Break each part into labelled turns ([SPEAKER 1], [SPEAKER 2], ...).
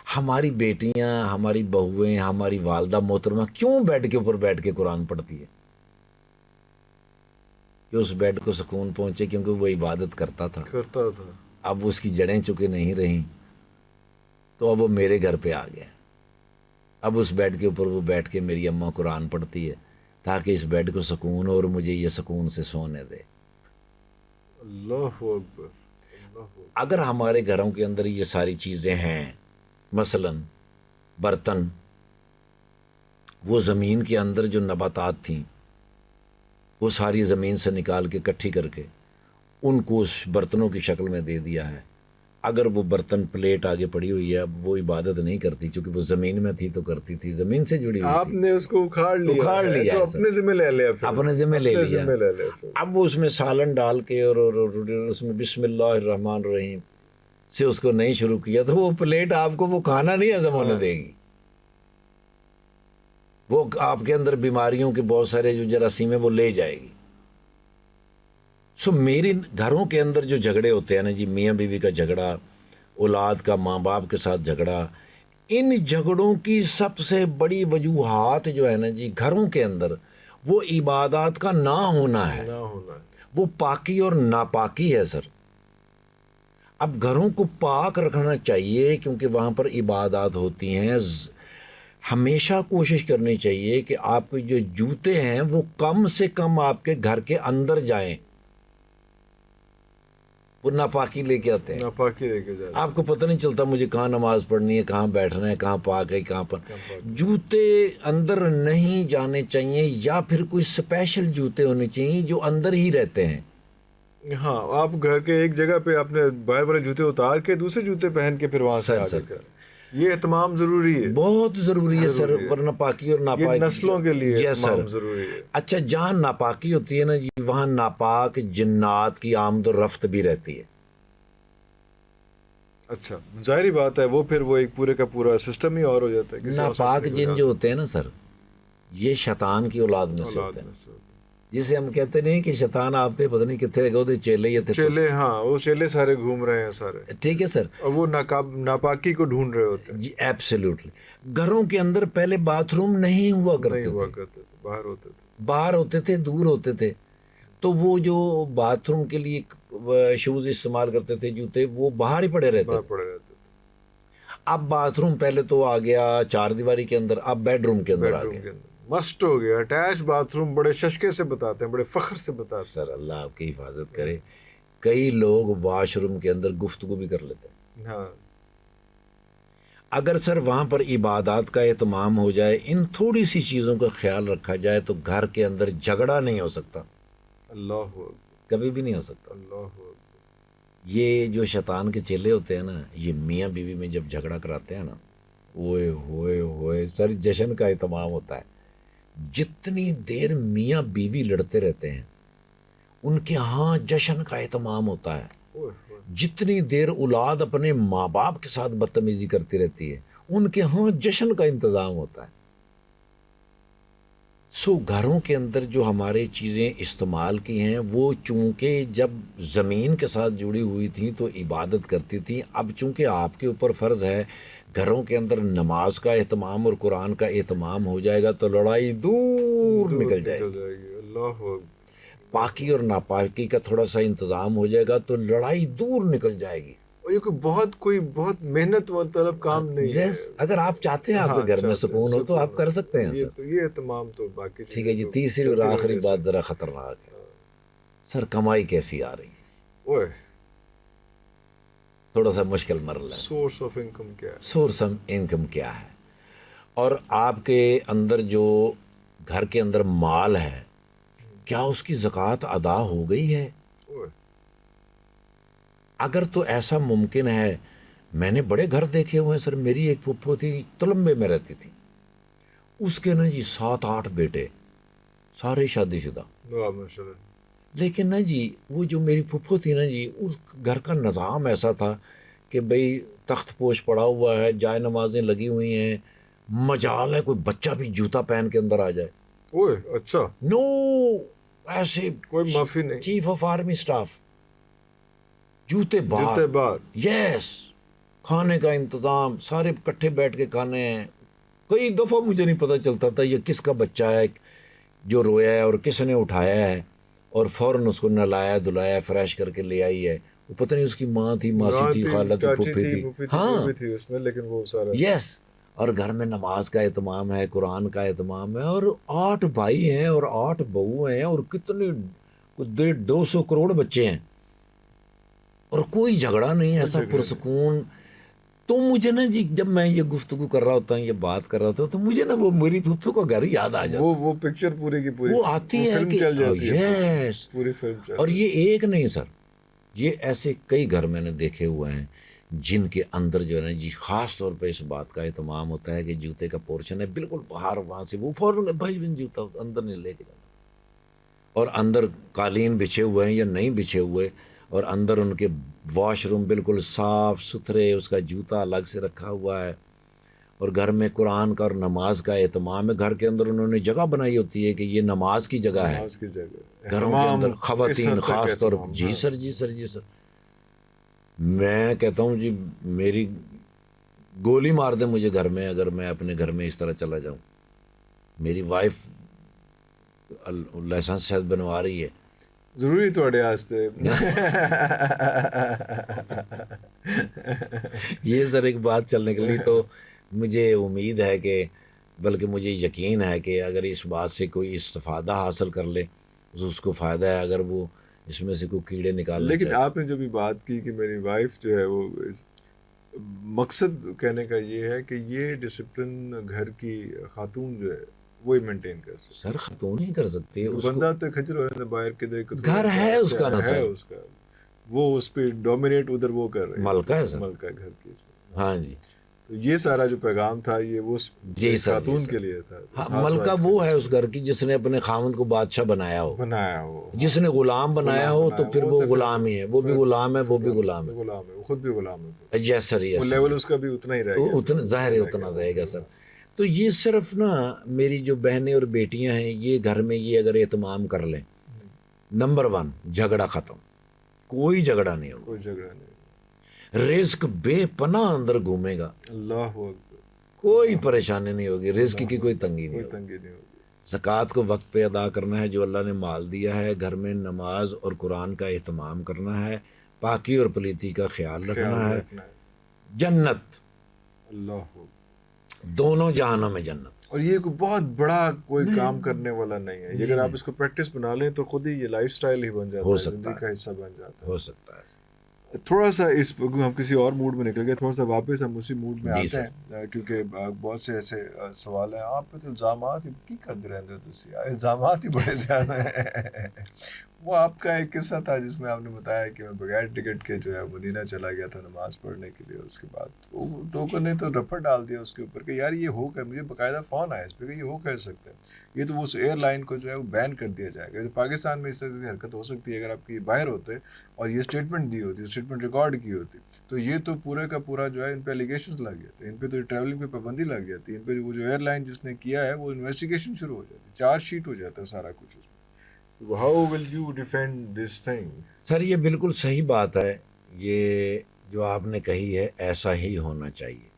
[SPEAKER 1] ہماری بیٹیاں، ہماری بہویں، ہماری والدہ محترمہ کیوں بیڈ کے اوپر بیٹھ کے قرآن پڑھتی ہے؟ کہ اس بیڈ کو سکون پہنچے، کیونکہ وہ عبادت کرتا تھا، اب اس کی جڑیں چکے نہیں رہیں، تو اب وہ میرے گھر پہ آ گیا، اب اس بیڈ کے اوپر وہ بیٹھ کے میری اماں قرآن پڑھتی ہے تاکہ اس بیڈ کو سکون ہو اور مجھے یہ سکون سے سونے دے۔
[SPEAKER 2] اللہ اکبر، اللہ اکبر۔
[SPEAKER 1] اگر ہمارے گھروں کے اندر یہ ساری چیزیں ہیں، مثلا برتن، وہ زمین کے اندر جو نباتات تھیں وہ ساری زمین سے نکال کے اکٹھی کر کے ان کو اس برتنوں کی شکل میں دے دیا ہے۔ اگر وہ برتن پلیٹ آگے پڑی ہوئی ہے، اب وہ عبادت نہیں کرتی، چونکہ وہ زمین میں تھی تو کرتی تھی، زمین سے جڑی ہوئی
[SPEAKER 2] آپ
[SPEAKER 1] تھی،
[SPEAKER 2] نے اس کو اکھاڑ لیا ہے تو
[SPEAKER 1] ہے
[SPEAKER 2] اپنے ذمہ لے لیا، پھر
[SPEAKER 1] اپنے ذمہ لے
[SPEAKER 2] اپنے
[SPEAKER 1] لیا۔
[SPEAKER 2] ذمہ لے لیا پھر۔
[SPEAKER 1] اب وہ اس میں سالن ڈال کے اور اس میں بسم اللہ الرحمن الرحیم سے اس کو نہیں شروع کیا تو وہ پلیٹ آپ کو وہ کھانا نہیں ہضم ہونے دے گی، وہ آپ کے اندر بیماریوں کے بہت سارے جو جراثیم ہیں وہ لے جائے گی۔ سو میرے گھروں کے اندر جو جھگڑے ہوتے ہیں نا جی، میاں بیوی کا جھگڑا، اولاد کا ماں باپ کے ساتھ جھگڑا، ان جھگڑوں کی سب سے بڑی وجوہات جو ہے نا جی گھروں کے اندر، وہ عبادات کا نہ ہونا ہے،
[SPEAKER 2] نہ ہونا ہے۔
[SPEAKER 1] وہ پاکی اور ناپاکی ہے سر۔ اب گھروں کو پاک رکھنا چاہیے کیونکہ وہاں پر عبادات ہوتی ہیں۔ ہمیشہ کوشش کرنی چاہیے کہ آپ کے جو جوتے ہیں وہ کم سے کم آپ کے گھر کے اندر جائیں، وہ ناپاکی لے کے آتے ہیں۔
[SPEAKER 2] ناپاکی لے کے جاتے ہیں۔
[SPEAKER 1] آپ کو پتہ نہیں چلتا مجھے کہاں نماز پڑھنی ہے، کہاں بیٹھنا ہے، کہاں پاک ہے، کہاں پر۔ جوتے اندر نہیں جانے چاہیے، یا پھر کوئی اسپیشل جوتے ہونے چاہیے جو اندر ہی رہتے ہیں۔
[SPEAKER 2] ہاں، آپ گھر کے ایک جگہ پہ اپنے باہر والے جوتے اتار کے دوسرے جوتے پہن کے پھر وہاں سے آگے کریں، یہ اہتمام ضروری ہے،
[SPEAKER 1] بہت ضروری ہے سر، ورنہ پاکی اور
[SPEAKER 2] یہ
[SPEAKER 1] ناپاکی
[SPEAKER 2] نسلوں کے لیے
[SPEAKER 1] یس سر۔
[SPEAKER 2] اہتمام ضروری ہے۔
[SPEAKER 1] اچھا، جہاں ناپاکی ہوتی ہے نا جی، وہاں ناپاک جنات کی آمد و رفت بھی رہتی ہے۔
[SPEAKER 2] اچھا، ظاہری بات ہے، وہ پھر وہ ایک پورے کا پورا سسٹم ہی اور ہو جاتا ہے، کسی اور
[SPEAKER 1] ناپاک جن جو ہوتے ہیں نا سر، یہ شیطان کی اولاد میں سے ہوتے ہیں،
[SPEAKER 2] میں سے ہوتا ہے۔
[SPEAKER 1] جسے ہم کہتے نہیں کہ شیطان آپ تے پتہ نہیں کتنے گئے وہ چیلے ہی تھے،
[SPEAKER 2] چیلے، ہاں وہ چیلے سارے گھوم رہے ہیں سارے،
[SPEAKER 1] ٹھیک ہے سر
[SPEAKER 2] اور وہ ناپاکی کو ڈھونڈ رہے ہوتے ہیں۔
[SPEAKER 1] جی، ایبسلیوٹلی۔ گھروں کے اندر پہلے باتھ روم نہیں ہوا
[SPEAKER 2] نہیں
[SPEAKER 1] کرتے
[SPEAKER 2] ہوا
[SPEAKER 1] تھے،
[SPEAKER 2] کرتے تھے، باہر ہوتے تھے۔
[SPEAKER 1] باہر ہوتے تھے، دور ہوتے تھے، تو وہ جو باتھ روم کے لیے شوز استعمال کرتے تھے، جوتے، وہ باہر ہی پڑے رہتے
[SPEAKER 2] باہر
[SPEAKER 1] تھے۔
[SPEAKER 2] پڑے رہتے تھے۔
[SPEAKER 1] اب باتھ روم پہلے تو آ گیا چار دیواری کے اندر، اب بیڈ روم کے اندر آ
[SPEAKER 2] بیڈ روم
[SPEAKER 1] گیا۔
[SPEAKER 2] کے اندر مسٹ ہو گیا، اٹیچ باتھ روم، بڑے ششکے سے بتاتے ہیں، بڑے فخر سے بتاتے
[SPEAKER 1] سر اللہ آپ کی حفاظت کرے، کئی لوگ واش روم کے اندر گفتگو بھی کر لیتے ہیں۔
[SPEAKER 2] ہیں۔ ہاں،
[SPEAKER 1] اگر سر وہاں پر عبادات کا اہتمام ہو جائے، ان تھوڑی سی چیزوں کا خیال رکھا جائے، تو گھر کے اندر جھگڑا نہیں ہو سکتا،
[SPEAKER 2] اللہ اکبر،
[SPEAKER 1] کبھی بھی نہیں ہو سکتا۔
[SPEAKER 2] اللہ اکبر۔
[SPEAKER 1] یہ جو شیطان کے چیلے ہوتے ہیں نا، یہ میاں بیوی میں جب جھگڑا کراتے ہیں نا، اوئے ہوئے ہوئے سر، جشن کا اہتمام ہوتا ہے۔ جتنی دیر میاں بیوی لڑتے رہتے ہیں ان کے ہاں جشن کا اہتمام ہوتا ہے۔
[SPEAKER 2] اوہ اوہ۔
[SPEAKER 1] جتنی دیر اولاد اپنے ماں باپ کے ساتھ بدتمیزی کرتی رہتی ہے، ان کے ہاں جشن کا انتظام ہوتا ہے۔ سو گھروں کے اندر جو ہمارے چیزیں استعمال کی ہیں، وہ چونکہ جب زمین کے ساتھ جڑی ہوئی تھیں تو عبادت کرتی تھیں، اب چونکہ آپ کے اوپر فرض ہے گھروں کے اندر نماز کا اہتمام اور قرآن کا اہتمام ہو جائے گا تو لڑائی دور نکل جائے گی۔
[SPEAKER 2] گی، اللہ اکبر۔
[SPEAKER 1] پاکی اور ناپاکی کا تھوڑا سا انتظام ہو جائے گا تو لڑائی دور نکل جائے گی۔
[SPEAKER 2] اور یہ کوئی بہت محنت و طلب کام نہیں ہے۔
[SPEAKER 1] اگر آپ چاہتے ہیں آپ کے گھر میں سکون ہو تو آپ کر سکتے ہیں سر۔
[SPEAKER 2] یہ اہتمام تو باقی
[SPEAKER 1] ٹھیک ہے جی، تیسری اور آخری بات ذرا خطرناک ہے سر، کمائی کیسی آ رہی ہے؟
[SPEAKER 2] اوئے،
[SPEAKER 1] تھوڑا سا مشکل مرحلہ ہے۔
[SPEAKER 2] سورس آف انکم کیا ہے؟
[SPEAKER 1] سورس آف انکم کیا ہے؟ اور آپ کے اندر جو گھر کے اندر مال ہے، کیا اس کی زکوٰۃ ادا ہو گئی ہے؟
[SPEAKER 2] اوئے،
[SPEAKER 1] اگر تو ایسا ممکن ہے، میں نے بڑے گھر دیکھے ہوئے ہیں سر، میری ایک پھپھو تھی تلمبے میں رہتی تھی، اس کے نا جی 7-8 بیٹے، سارے شادی شدہ،
[SPEAKER 2] واہ ماشاء اللہ۔
[SPEAKER 1] لیکن نا جی وہ جو میری پھپھو تھی نا جی، اس گھر کا نظام ایسا تھا کہ بھئی تخت پوش پڑا ہوا ہے، جائے نمازیں لگی ہوئی ہیں، مجال ہے کوئی بچہ بھی جوتا پہن کے اندر آ جائے،
[SPEAKER 2] اوئے، اچھا،
[SPEAKER 1] نو، ایسے
[SPEAKER 2] کوئی معافی نہیں،
[SPEAKER 1] چیف آف آرمی سٹاف جوتے
[SPEAKER 2] جوتے
[SPEAKER 1] باہر،
[SPEAKER 2] بار۔
[SPEAKER 1] یس، کھانے کا انتظام، سارے اکٹھے بیٹھ کے کھانے ہیں. کئی دفعہ مجھے نہیں پتہ چلتا تھا یہ کس کا بچہ ہے جو رویا ہے اور کس نے اٹھایا ہے اور فوراً اس کو نہلایا دھلایا فریش کر کے لے آئی ہے. وہ پتہ نہیں اس کی ماں تھی، ماسی تھی، خالہ تھی،
[SPEAKER 2] چاچی
[SPEAKER 1] پھوپھی
[SPEAKER 2] تھی،
[SPEAKER 1] تھی.
[SPEAKER 2] پھوپھی تھی،
[SPEAKER 1] ہاں
[SPEAKER 2] جو بھی تھی اس میں، لیکن وہ سارا
[SPEAKER 1] یس. اور گھر میں نماز کا اہتمام ہے، قرآن کا اہتمام ہے، اور 8 بھائی ہیں اور 8 بہو ہیں اور کتنے 200 کروڑ بچے ہیں اور کوئی جھگڑا نہیں، ایسا پرسکون. تو مجھے نا جی جب میں یہ گفتگو کر رہا ہوتا ہوں، یہ بات کر رہا ہوتا ہوں، تو مجھے نا وہ میری پھپھو کا گھر یاد آ جاتا.
[SPEAKER 2] وہ پکچر پوری کی پوری
[SPEAKER 1] وہ آتی ہے
[SPEAKER 2] فلم
[SPEAKER 1] کہ
[SPEAKER 2] چل جاتی ہے،
[SPEAKER 1] یس.
[SPEAKER 2] پوری فلم چل
[SPEAKER 1] اور
[SPEAKER 2] جاتی
[SPEAKER 1] یہ ایک نہیں سر، یہ ایسے کئی گھر میں نے دیکھے ہوئے ہیں جن کے اندر جو ہے نا جی خاص طور پہ اس بات کا اہتمام ہوتا ہے کہ جوتے کا پورشن ہے بالکل باہر، وہاں سے وہ فوراً بھائی بن جوتا اندر نہیں لے کے جانا، اور اندر قالین بچھے ہوئے ہیں یا نہیں بچھے ہوئے، اور اندر ان کے واش روم بالکل صاف ستھرے، اس کا جوتا الگ سے رکھا ہوا ہے. اور گھر میں قرآن کا اور نماز کا اہتمام ہے. گھر کے اندر انہوں نے جگہ بنائی ہوتی ہے کہ یہ نماز کی جگہ ہے.
[SPEAKER 2] نماز کی جگہ
[SPEAKER 1] گھروں کے اندر
[SPEAKER 2] اہتمام، اس
[SPEAKER 1] خواتین
[SPEAKER 2] حد تک
[SPEAKER 1] خاص طور
[SPEAKER 2] اہتمام.
[SPEAKER 1] جی سر جی سر جی سر. میں کہتا ہوں جی میری گولی مار دیں مجھے گھر میں، اگر میں اپنے گھر میں اس طرح چلا جاؤں. میری وائف لائسنس شاید بنوا رہی ہے.
[SPEAKER 2] ضروری تھوڑے واسطے
[SPEAKER 1] یہ سر ایک بات چلنے کے لیے تو مجھے امید ہے کہ، بلکہ مجھے یقین ہے کہ اگر اس بات سے کوئی استفادہ حاصل کر لے اس کو فائدہ ہے، اگر وہ اس میں سے کوئی کیڑے نکالنا
[SPEAKER 2] لیکن
[SPEAKER 1] چاہے.
[SPEAKER 2] آپ نے جو بھی بات کی کہ میری وائف جو ہے وہ مقصد کہنے کا یہ ہے کہ یہ ڈسپلن گھر کی خاتون جو ہے وہی مینٹین کر سکے.
[SPEAKER 1] سر خاتون نہیں کر سکتے اس کو،
[SPEAKER 2] بندہ تو کھجر ہو رہا ہے باہر کے دیکھ،
[SPEAKER 1] گھر ہے اس کا نا
[SPEAKER 2] ہے
[SPEAKER 1] سر،
[SPEAKER 2] اس کا، وہ اس پہ ڈومینیٹ ادھر وہ کر رہے ہیں،
[SPEAKER 1] ملکہ ہے سر.
[SPEAKER 2] ملکہ گھر کی.
[SPEAKER 1] ہاں جی
[SPEAKER 2] تو یہ سارا جو پیغام تھا یہ وہ
[SPEAKER 1] جی سر جی
[SPEAKER 2] خاتون
[SPEAKER 1] سر.
[SPEAKER 2] کے لیے تھا.
[SPEAKER 1] ہاں ملکہ وہ ہے اس گھر کی جس نے اپنے خاوند کو بادشاہ بنایا ہو،
[SPEAKER 2] بنایا ہو،
[SPEAKER 1] جس نے غلام بنایا ہو تو پھر وہ غلام ہی ہے، وہ بھی غلام ہے، وہ بھی غلام ہے.
[SPEAKER 2] غلام ہے، وہ خود بھی غلام ہے.
[SPEAKER 1] یس سر
[SPEAKER 2] وہ
[SPEAKER 1] یس سر.
[SPEAKER 2] لیول اس کا بھی اتنا ہی رہ گیا،
[SPEAKER 1] اتنا ظاہر ہے اتنا رہے گا سر. تو یہ صرف نا میری جو بہنیں اور بیٹیاں ہیں یہ گھر میں یہ اگر اہتمام کر لیں، نمبر 1 جھگڑا ختم، کوئی جھگڑا نہیں ہوگا،
[SPEAKER 2] کوئی جھگڑا نہیں.
[SPEAKER 1] رزق بے پناہ اندر گھومے گا،
[SPEAKER 2] اللہ اکبر.
[SPEAKER 1] کوئی پریشانی نہیں ہوگی، رزق کی کوئی تنگی نہیں
[SPEAKER 2] کوئی
[SPEAKER 1] ہوگی.
[SPEAKER 2] تنگی نہیں ہوگی.
[SPEAKER 1] زکوٰۃ کو وقت پہ ادا کرنا ہے جو اللہ نے مال دیا ہے، گھر میں نماز اور قرآن کا اہتمام کرنا ہے، پاکی اور پلیتی کا خیال رکھنا ہے. جنت
[SPEAKER 2] اللہ اکبر.
[SPEAKER 1] دونوں جہانوں میں جنت.
[SPEAKER 2] اور یہ کوئی بہت بڑا کوئی کام کرنے والا نہیں ہے. اگر آپ اس کو پریکٹس بنا لیں تو خود ہی یہ لائف سٹائل ہی بن جاتا ہے، زندگی کا حصہ بن جاتا ہے.
[SPEAKER 1] ہو سکتا ہے.
[SPEAKER 2] تھوڑا سا اس ہم کسی اور موڈ میں نکل گئے، تھوڑا سا واپس ہم اسی موڈ میں
[SPEAKER 1] جی
[SPEAKER 2] آتے ہیں، کیونکہ بہت سے ایسے سوال ہیں. آپ پہ تو الزامات ہی کی کرتے رہتے ہو تو الزامات ہی بڑے زیادہ ہیں. وہ آپ کا ایک قصہ تھا جس میں آپ نے بتایا کہ میں بغیر ٹکٹ کے جو ہے مدینہ چلا گیا تھا نماز پڑھنے کے لیے. اس کے بعد وہ لوگوں نے تو رپٹ ڈال دیا اس کے اوپر کہ یار یہ ہو کر، مجھے باقاعدہ فون آیا اس پہ کہ یہ ہو کر سکتا ہے، یہ تو وہ ایئر لائن کو جو ہے وہ بین کر دیا جائے گا. پاکستان میں اس طرح کی حرکت ہو سکتی ہے اگر آپ کی باہر ہوتے اور یہ اسٹیٹمنٹ دی ہوتی، اسٹیٹمنٹ ریکارڈ کی ہوتی، تو یہ تو پورے کا پورا جو ہے ان پہ ایلیگیشنز لگ گئے تھے، ان پہ تو ٹریولنگ پہ پابندی لگ جاتی، ان پہ وہ جو ایئر لائن جس نے کیا ہے وہ انویسٹیگیشن شروع ہو جاتی، چارج شیٹ ہو جاتا ہے سارا کچھ اس میں. How will you defend this thing?
[SPEAKER 1] Sir یہ بالکل صحیح بات ہے، یہ جو آپ نے کہی ہے ایسا ہی ہونا چاہیے،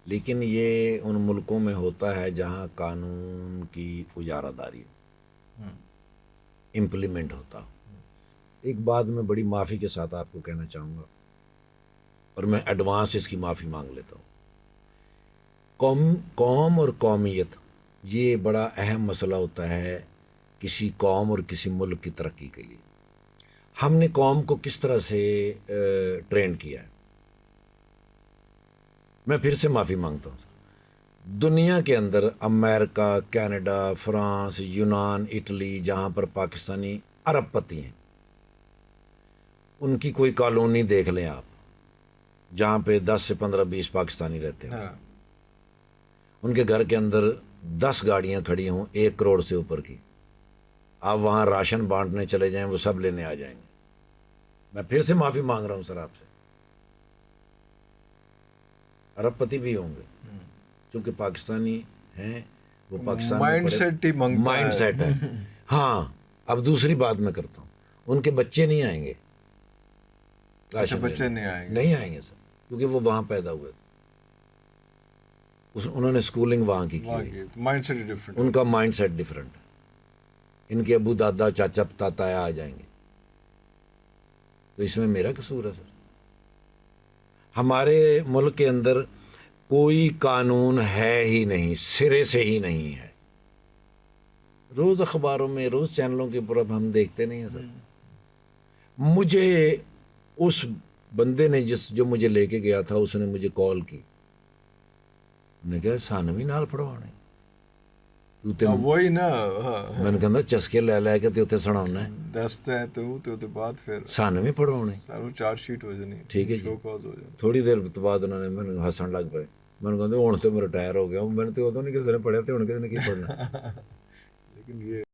[SPEAKER 1] لیکن یہ ان ملکوں میں ہوتا ہے جہاں قانون کی اجارہ داری امپلیمنٹ ہوتا. ایک بات میں بڑی معافی کے ساتھ آپ کو کہنا چاہوں گا اور میں ایڈوانس اس کی معافی مانگ لیتا ہوں. قوم اور قومیت یہ بڑا اہم مسئلہ ہوتا ہے کسی قوم اور کسی ملک کی ترقی کے لیے. ہم نے قوم کو کس طرح سے ٹرین کیا ہے. میں پھر سے معافی مانگتا ہوں. دنیا کے اندر امریکہ، کینیڈا، فرانس، یونان، اٹلی، جہاں پر پاکستانی ارب پتی ہیں، ان کی کوئی کالونی دیکھ لیں آپ جہاں پہ 10 سے 15 20 پاکستانی رہتے ہیں. ان کے گھر کے اندر 10 گاڑیاں کھڑی ہوں 1 کروڑ سے اوپر کی، آپ وہاں راشن بانٹنے چلے جائیں وہ سب لینے آ جائیں گے. میں پھر سے معافی مانگ رہا ہوں سر آپ سے. ارب پتی بھی ہوں گے چونکہ پاکستانی ہیں، وہ پاکستان
[SPEAKER 2] مائنڈ سیٹ ہی منگتا ہے.
[SPEAKER 1] مائنڈ سیٹ ہے. ہاں اب دوسری بات میں کرتا ہوں، ان کے بچے نہیں آئیں گے،
[SPEAKER 2] اچھا
[SPEAKER 1] راشن
[SPEAKER 2] بچے
[SPEAKER 1] لینے
[SPEAKER 2] نہیں آئیں گے؟
[SPEAKER 1] نہیں آئیں گے سر، کیونکہ وہ وہاں پیدا ہوئے تھے، انہوں نے اسکولنگ وہاں کی
[SPEAKER 2] وہاں
[SPEAKER 1] ہوئی،
[SPEAKER 2] کی مائنڈ سیٹ ڈفرینٹ
[SPEAKER 1] ان کا مائنڈ سیٹ ڈفرینٹ ہے، ان کے ابو دادا چاچا تایا آ جائیں گے، تو اس میں میرا قصور ہے سر؟ ہمارے ملک کے اندر کوئی قانون ہے ہی نہیں، سرے سے ہی نہیں ہے، روز اخباروں میں روز چینلوں کے اوپر اب ہم دیکھتے نہیں ہیں سر۔ مجھے اس بندے نے جو مجھے لے کے گیا تھا، اس نے مجھے کال کی، نے کہا سانوی نال پڑھوانے
[SPEAKER 2] وہی نا، ہاں
[SPEAKER 1] میں نے کہا چسکے لے کے تے اتنے سناؤنا ہے،
[SPEAKER 2] دست ہے تو بعد پھر
[SPEAKER 1] سانوی پڑھوانے،
[SPEAKER 2] ساروں چارج شیٹ ہو جانی،
[SPEAKER 1] ٹھیک ہے جی۔
[SPEAKER 2] شو کاز ہو جانی۔
[SPEAKER 1] تھوڑی دیر بعد انہوں نے میں ہسن لگ پے، میں نے کہا ہوں تو میں ریٹائر ہو گیا ہوں، میں نے تو ادو نہیں کسی نے پڑھیا، تو ہوں کسی نے کی پڑھنا۔
[SPEAKER 2] لیکن یہ